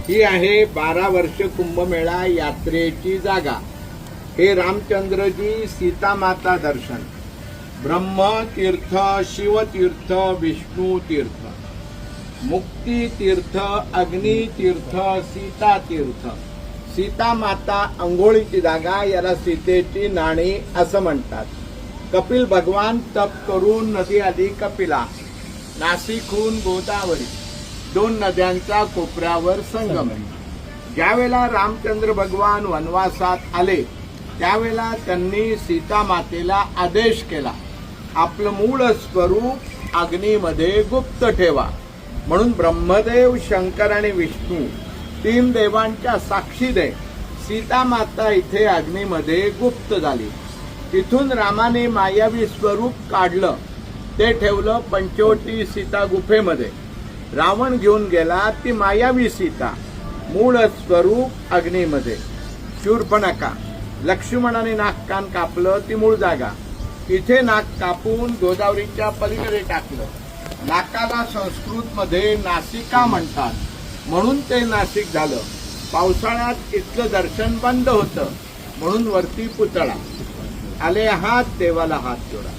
ही आहे 12 वर्ष कुंभमेळा यात्रेची जागा। हे रामचंद्रजी सीतामाता दर्शन, ब्रह्मतीर्थ, शिवतीर्थ, विष्णुतीर्थ, मुक्तितीर्थ, अग्नितीर्थ, सीतातीर्थ। सीतामाता अंघोळीची जागा, याला सीतेची नाणी असं म्हणतात। कपिल भगवान तप करून नदी आली कपिला, नाशिकहून गोदावरी, 2 नद्यांचा कोपऱ्यावर संगम। ज्यावेळेला रामचंद्र भगवान वनवासात आले त्यावेळेला त्यांनी सीतामातेला आदेश केला, आपलं मूळ स्वरूप अग्नीमध्ये गुप्त ठेवा। म्हणून ब्रह्मदेव, शंकर आणि विष्णू 3 देवांच्या साक्षीने सीतामाता इथे अग्नीमध्ये गुप्त झाली। तिथून रामाने मायावी स्वरूप काढलं, ते ठेवलं पंचवटी सीता गुफेमध्ये। रावण घेऊन गेला ती मायावी सीता, मूळ स्वरूप अग्नीमध्ये। शूर्पणखा, लक्ष्मणाने नाक कान कापलं, ती मूळ जागा। इथे नाक कापून गोदावरीच्या पलीकडे टाकलं। नाकाला संस्कृतमध्ये नासिका म्हणतात, म्हणून ते नाशिक झालं। पावसाळ्यात इथलं दर्शन बंद होतं, म्हणून वरती पुतळा। आले हात, देवाला हात जोडा।